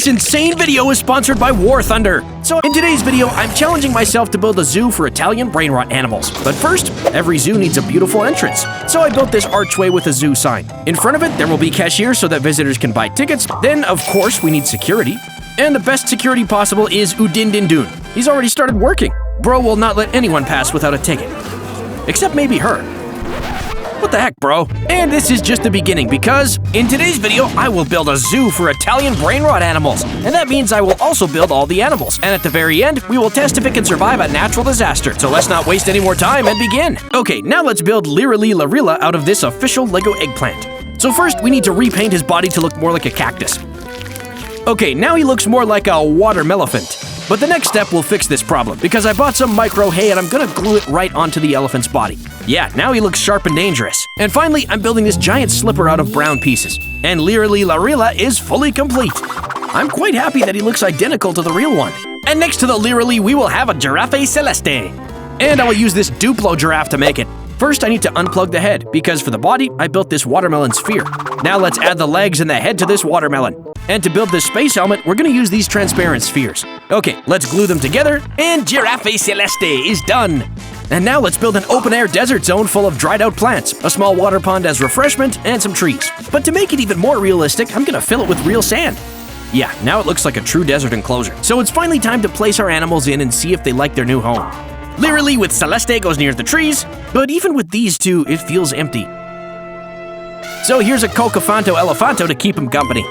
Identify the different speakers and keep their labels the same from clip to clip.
Speaker 1: This insane video is sponsored by War Thunder. So in today's video, I'm challenging myself to build a zoo for Italian Brainrot animals. But first, every zoo needs a beautiful entrance. So I built this archway with a zoo sign. In front of it, there will be cashiers so that visitors can buy tickets. Then, of course, we need security. And the best security possible is Udindindun. He's already started working. Bro will not let anyone pass without a ticket. Except maybe her. What the heck, bro? And this is just the beginning because in today's video, I will build a zoo for Italian Brainrot animals. And that means I will also build all the animals. And at the very end, we will test if it can survive a natural disaster. So let's not waste any more time and begin. Okay, now let's build Lirili Larilla out of this official Lego eggplant. So first, we need to repaint his body to look more like a cactus. Okay, now he looks more like a water-melephant. But the next step will fix this problem, because I bought some micro hay and I'm gonna glue it right onto the elephant's body. Yeah, now he looks sharp and dangerous. And finally, I'm building this giant slipper out of brown pieces. And Lirili Larilla is fully complete. I'm quite happy that he looks identical to the real one. And next to the Lirili, we will have a Giraffe Celeste. And I will use this Duplo giraffe to make it. First, I need to unplug the head, because for the body, I built this watermelon sphere. Now let's add the legs and the head to this watermelon. And to build this space helmet, we're gonna use these transparent spheres. Okay, let's glue them together, and Giraffe Celeste is done! And now let's build an open-air desert zone full of dried-out plants, a small water pond as refreshment, and some trees. But to make it even more realistic, I'm gonna fill it with real sand. Yeah, now it looks like a true desert enclosure. So it's finally time to place our animals in and see if they like their new home. Lirili with Celeste goes near the trees, but even with these two, it feels empty. So here's a Cocofanto Elefanto to keep him company.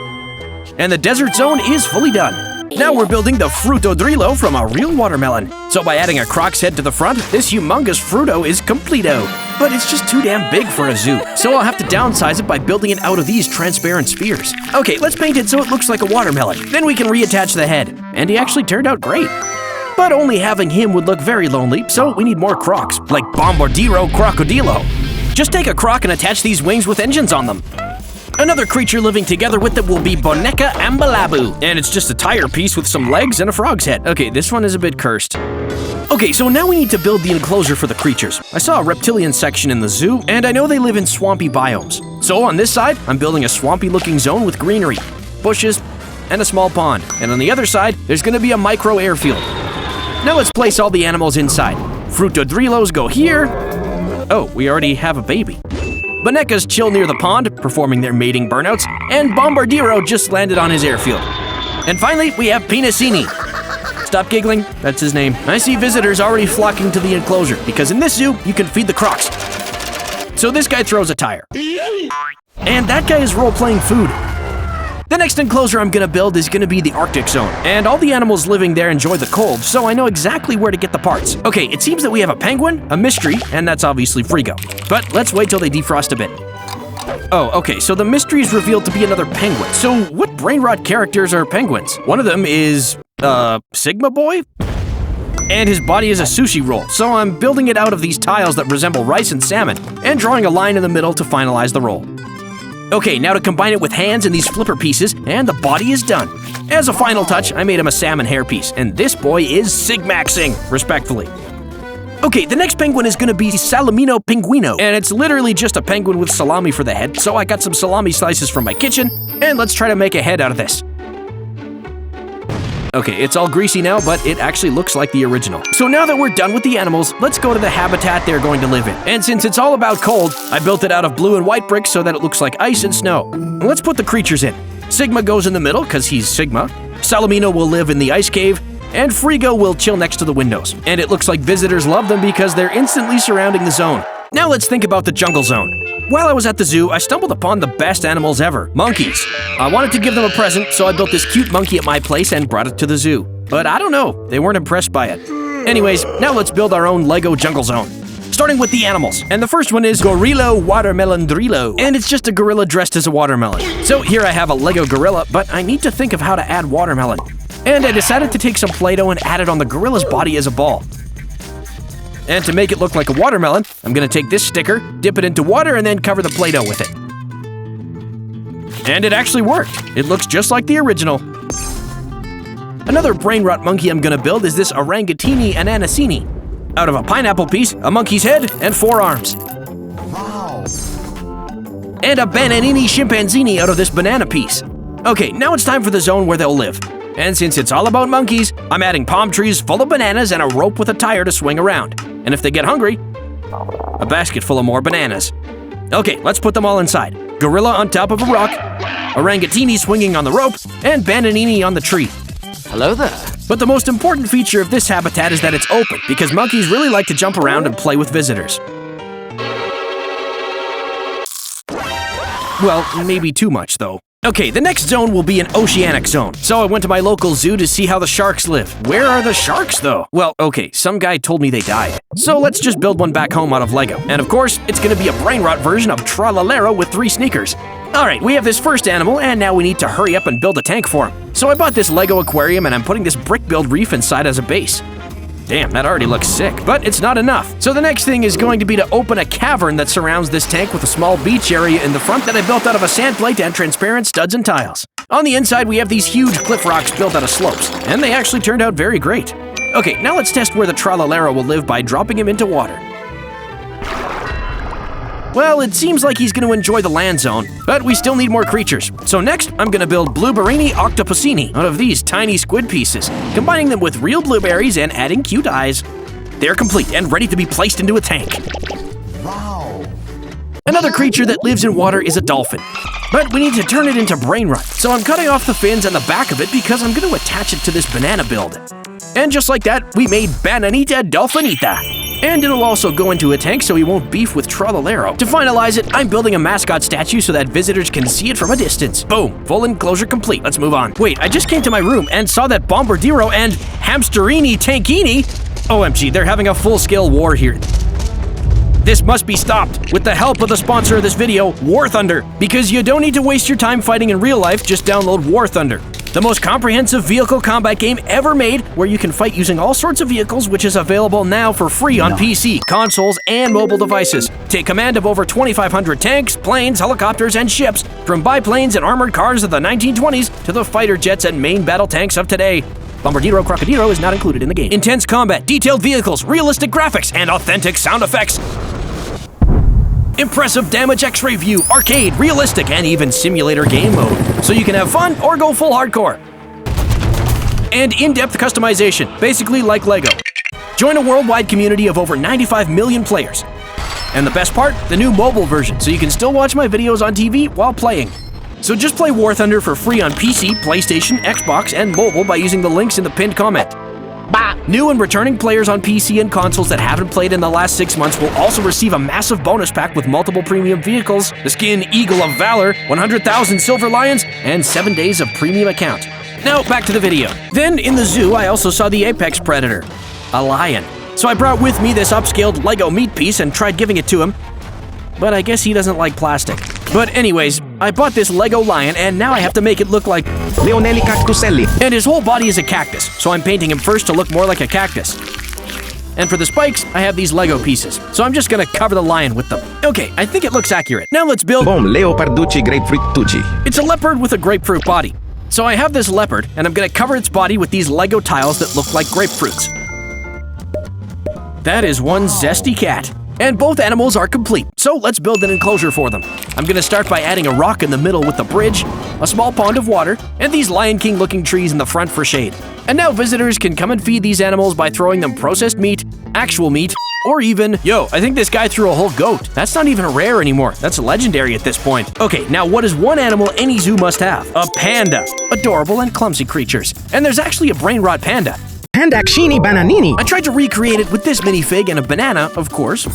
Speaker 1: And the desert zone is fully done. Now we're building the Frutodrillo from a real watermelon. So by adding a croc's head to the front, this humongous Fruto is completo. But it's just too damn big for a zoo, so I'll have to downsize it by building it out of these transparent spheres. Okay, let's paint it so it looks like a watermelon. Then we can reattach the head. And he actually turned out great. But only having him would look very lonely, so we need more crocs, like Bombardiro Crocodilo. Just take a croc and attach these wings with engines on them. Another creature living together with it will be Boneca Ambalabu, and it's just a tire piece with some legs and a frog's head. Okay, this one is a bit cursed. Okay, so now we need to build the enclosure for the creatures. I saw a reptilian section in the zoo, and I know they live in swampy biomes. So on this side, I'm building a swampy-looking zone with greenery, bushes, and a small pond. And on the other side, there's gonna be a micro airfield. Now let's place all the animals inside. Frutodrillos go here. Oh, we already have a baby. Bonecas chill near the pond, performing their mating burnouts, and Bombardiro just landed on his airfield. And finally, we have Pinacini. Stop giggling, that's his name. I see visitors already flocking to the enclosure, because in this zoo, you can feed the crocs. So this guy throws a tire. And that guy is role-playing food. The next enclosure I'm gonna build is gonna be the Arctic zone, and all the animals living there enjoy the cold, so I know exactly where to get the parts. Okay, it seems that we have a penguin, a mystery, and that's obviously Frigo. But let's wait till they defrost a bit. Oh, okay, so the mystery is revealed to be another penguin. So what Brainrot characters are penguins? One of them is, Sigma Boy? And his body is a sushi roll, so I'm building it out of these tiles that resemble rice and salmon, and drawing a line in the middle to finalize the roll. Okay, now to combine it with hands and these flipper pieces, and the body is done. As a final touch, I made him a salmon hairpiece, and this boy is Sigmaxing, respectfully. Okay, the next penguin is gonna be Salamino Pinguino, and it's literally just a penguin with salami for the head, so I got some salami slices from my kitchen, and let's try to make a head out of this. Okay, it's all greasy now, but it actually looks like the original. So now that we're done with the animals, let's go to the habitat they're going to live in. And since it's all about cold, I built it out of blue and white bricks so that it looks like ice and snow. And let's put the creatures in. Sigma goes in the middle, because he's Sigma. Salamino will live in the ice cave, and Frigo will chill next to the windows. And it looks like visitors love them because they're instantly surrounding the zone. Now let's think about the jungle zone. While I was at the zoo, I stumbled upon the best animals ever, monkeys. I wanted to give them a present, so I built this cute monkey at my place and brought it to the zoo. But I don't know, they weren't impressed by it. Anyways, now let's build our own Lego jungle zone. Starting with the animals. And the first one is Gorillo Watermelondrillo. And it's just a gorilla dressed as a watermelon. So here I have a Lego gorilla, but I need to think of how to add watermelon. And I decided to take some Play-Doh and add it on the gorilla's body as a ball. And to make it look like a watermelon, I'm gonna take this sticker, dip it into water, and then cover the Play-Doh with it. And it actually worked. It looks just like the original. Another Brainrot monkey I'm gonna build is this Orangatini Ananasini. Out of a pineapple piece, a monkey's head, and 4 arms. Wow. And a Bananini Chimpanzini out of this banana piece. Okay, now it's time for the zone where they'll live. And since it's all about monkeys, I'm adding palm trees full of bananas and a rope with a tire to swing around. And if they get hungry, a basket full of more bananas. Okay, let's put them all inside. Gorilla on top of a rock, orangatini swinging on the rope, and bananini on the tree.
Speaker 2: Hello there.
Speaker 1: But the most important feature of this habitat is that it's open, because monkeys really like to jump around and play with visitors. Well, maybe too much, though. Okay, the next zone will be an oceanic zone. So I went to my local zoo to see how the sharks live. Where are the sharks, though? Well, okay, some guy told me they died. So let's just build one back home out of Lego. And of course, it's gonna be a Brainrot version of Tralalero with 3 sneakers. Alright, we have this first animal, and now we need to hurry up and build a tank for him. So I bought this Lego aquarium, and I'm putting this brick-built reef inside as a base. Damn, that already looks sick, but it's not enough. So the next thing is going to be to open a cavern that surrounds this tank with a small beach area in the front that I built out of a sand plate and transparent studs and tiles. On the inside, we have these huge cliff rocks built out of slopes, and they actually turned out very great. Okay, now let's test where the Tralalero will live by dropping him into water. Well, it seems like he's going to enjoy the land zone, but we still need more creatures. So next, I'm going to build Blueberrini octopusini out of these tiny squid pieces, combining them with real blueberries and adding cute eyes. They're complete and ready to be placed into a tank.
Speaker 3: Wow.
Speaker 1: Another creature that lives in water is a dolphin, but we need to turn it into Brainrot. So I'm cutting off the fins and the back of it because I'm going to attach it to this banana build. And just like that, we made Bananita Dolphinita. And it'll also go into a tank so he won't beef with Tralalero. To finalize it, I'm building a mascot statue so that visitors can see it from a distance. Boom, full enclosure complete. Let's move on. Wait, I just came to my room and saw that Bombardiro and Hamsterini Tankini. OMG, they're having a full-scale war here. This must be stopped with the help of the sponsor of this video, War Thunder. Because you don't need to waste your time fighting in real life, just download War Thunder. The most comprehensive vehicle combat game ever made, where you can fight using all sorts of vehicles, which is available now for free on PC, consoles, and mobile devices. Take command of over 2,500 tanks, planes, helicopters, and ships, from biplanes and armored cars of the 1920s to the fighter jets and main battle tanks of today. Bombardiro Crocodilo is not included in the game. Intense combat, detailed vehicles, realistic graphics, and authentic sound effects. Impressive damage X-ray view, arcade, realistic, and even simulator game mode. So you can have fun or go full hardcore. And in-depth customization, basically like Lego. Join a worldwide community of over 95 million players. And the best part, the new mobile version, so you can still watch my videos on TV while playing. So just play War Thunder for free on PC, PlayStation, Xbox, and mobile by using the links in the pinned comment. New and returning players on PC and consoles that haven't played in the last 6 months will also receive a massive bonus pack with multiple premium vehicles, the skin Eagle of Valor, 100,000 Silver Lions, and 7 days of premium account. Now, back to the video. Then, in the zoo, I also saw the apex predator, a lion. So I brought with me this upscaled Lego meat piece and tried giving it to him, but I guess he doesn't like plastic. But anyways, I bought this Lego lion, and now I have to make it look like
Speaker 3: Leonelli Cactuselli.
Speaker 1: And his whole body is a cactus, so I'm painting him first to look more like a cactus. And for the spikes, I have these Lego pieces, so I'm just gonna cover the lion with them. Okay, I think it looks accurate. Now let's build
Speaker 3: Leoparducci Grapefruitucci.
Speaker 1: It's a leopard with a grapefruit body. So I have this leopard, and I'm gonna cover its body with these Lego tiles that look like grapefruits. That is one zesty cat. And both animals are complete, so let's build an enclosure for them. I'm gonna start by adding a rock in the middle with the bridge, a small pond of water, and these Lion King looking trees in the front for shade. And now visitors can come and feed these animals by throwing them processed meat, actual meat, or even, yo, I think this guy threw a whole goat. That's not even rare anymore. That's legendary at this point. Okay, now what is one animal any zoo must have? A panda. Adorable and clumsy creatures. And there's actually a Brainrot panda.
Speaker 3: Pandacini Bananini.
Speaker 1: I tried to recreate it with this minifig and a banana, of course,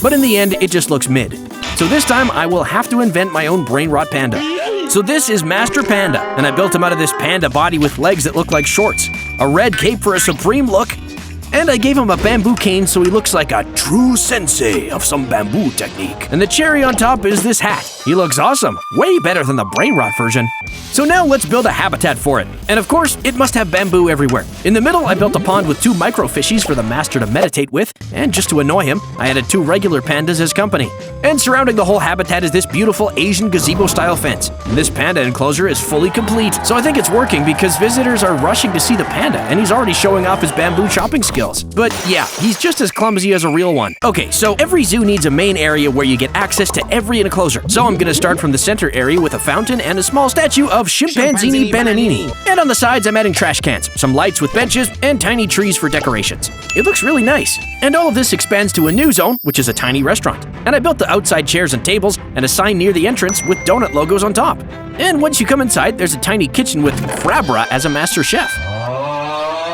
Speaker 1: but in the end, it just looks mid. So this time, I will have to invent my own Brainrot panda. So this is Master Panda, and I built him out of this panda body with legs that look like shorts, a red cape for a supreme look, and I gave him a bamboo cane so he looks like a true sensei of some bamboo technique. And the cherry on top is this hat. He looks awesome, way better than the Brainrot version. So now let's build a habitat for it. And of course, it must have bamboo everywhere. In the middle, I built a pond with 2 micro fishies for the master to meditate with, and just to annoy him, I added 2 regular pandas as company. And surrounding the whole habitat is this beautiful Asian gazebo-style fence. And this panda enclosure is fully complete, so I think it's working because visitors are rushing to see the panda, and he's already showing off his bamboo chopping skills. skills. But yeah, he's just as clumsy as a real one. Okay, so every zoo needs a main area where you get access to every enclosure. So I'm gonna start from the center area with a fountain and a small statue of Chimpanzini Bananini. And on the sides, I'm adding trash cans, some lights with benches, and tiny trees for decorations. It looks really nice. And all of this expands to a new zone, which is a tiny restaurant. And I built the outside chairs and tables and a sign near the entrance with donut logos on top. And once you come inside, there's a tiny kitchen with Crabra as a master chef.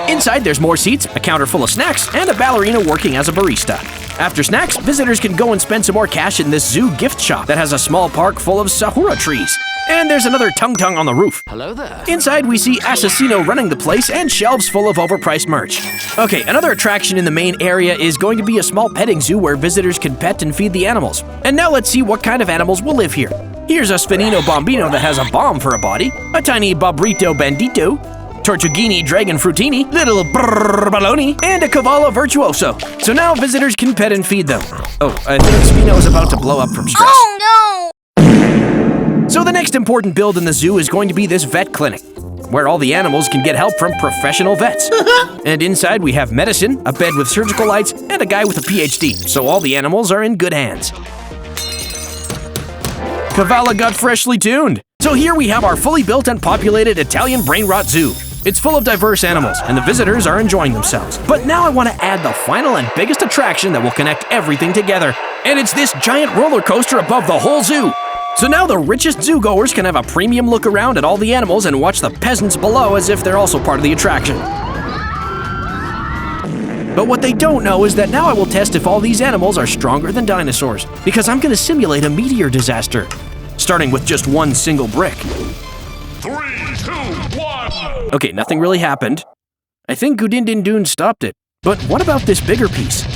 Speaker 1: Inside, there's more seats, a counter full of snacks, and a ballerina working as a barista. After snacks, visitors can go and spend some more cash in this zoo gift shop that has a small park full of Sahura trees. And there's another tung-tung on the roof. Hello there. Inside, we see Assassino running the place and shelves full of overpriced merch. Okay, another attraction in the main area is going to be a small petting zoo where visitors can pet and feed the animals. And now let's see what kind of animals will live here. Here's a Spinino Bombino that has a bomb for a body, a tiny Bobrito Bandito, Tortughini Dragon Frutini, little Brrr Baloney, and a Cavallo Virtuoso. So now visitors can pet and feed them. Oh, I think Spino is about to blow up from stress.
Speaker 2: Oh no!
Speaker 1: So the next important build in the zoo is going to be this vet clinic, where all the animals can get help from professional vets. And inside we have medicine, a bed with surgical lights, and a guy with a PhD, so all the animals are in good hands. Cavallo got freshly tuned. So here we have our fully built and populated Italian Brainrot Zoo. It's full of diverse animals, and the visitors are enjoying themselves. But now I want to add the final and biggest attraction that will connect everything together. And it's this giant roller coaster above the whole zoo. So now the richest zoo goers can have a premium look around at all the animals and watch the peasants below as if they're also part of the attraction. But what they don't know is that now I will test if all these animals are stronger than dinosaurs, because I'm going to simulate a meteor disaster, starting with just one single brick.
Speaker 4: 3, 2, 1.
Speaker 1: Okay, nothing really happened. I think Udindindun stopped it. But what about this bigger piece?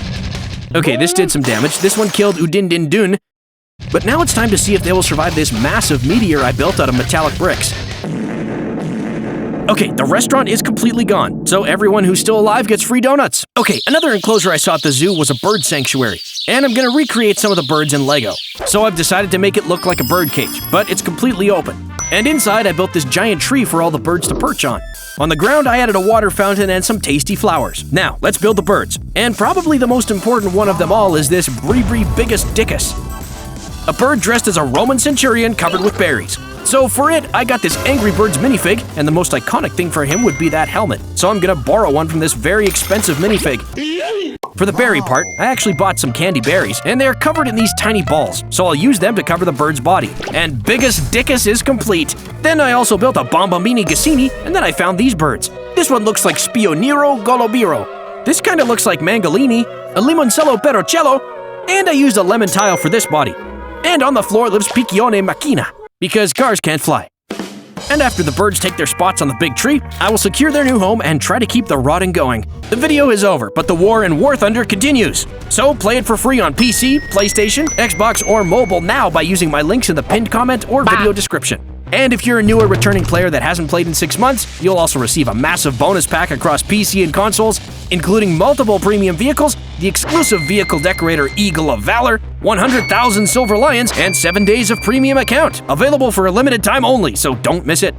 Speaker 1: Okay, this did some damage. This one killed Udindindun. But now it's time to see if they will survive this massive meteor I built out of metallic bricks. Okay, the restaurant is completely gone, so everyone who's still alive gets free donuts. Okay, another enclosure I saw at the zoo was a bird sanctuary, and I'm gonna recreate some of the birds in Lego. So I've decided to make it look like a bird cage, but it's completely open. And inside I built this giant tree for all the birds to perch on. On the ground I added a water fountain and some tasty flowers. Now, let's build the birds. And probably the most important one of them all is this Bri Biggest Dickus, a bird dressed as a Roman centurion covered with berries. So for it, I got this Angry Birds minifig, and the most iconic thing for him would be that helmet. So I'm gonna borrow one from this very expensive minifig. For the berry part, I actually bought some candy berries, and they're covered in these tiny balls, so I'll use them to cover the bird's body. And Biggest Dickus is complete. Then I also built a Bombomini Gassini, and then I found these birds. This one looks like Spioniro Golobiro. This kinda looks like Mangolini, a Limoncello Perocello, and I used a lemon tile for this body. And on the floor lives Piccione Macchina, because cars can't fly. And after the birds take their spots on the big tree, I will secure their new home and try to keep the rotting going. The video is over, but the war in War Thunder continues. So play it for free on PC, PlayStation, Xbox, or mobile now by using my links in the pinned comment or video description. And if you're a newer returning player that hasn't played in 6 months, you'll also receive a massive bonus pack across PC and consoles, including multiple premium vehicles, the exclusive vehicle decorator Eagle of Valor, 100,000 Silver Lions, and 7 days of premium account. Available for a limited time only, so don't miss it.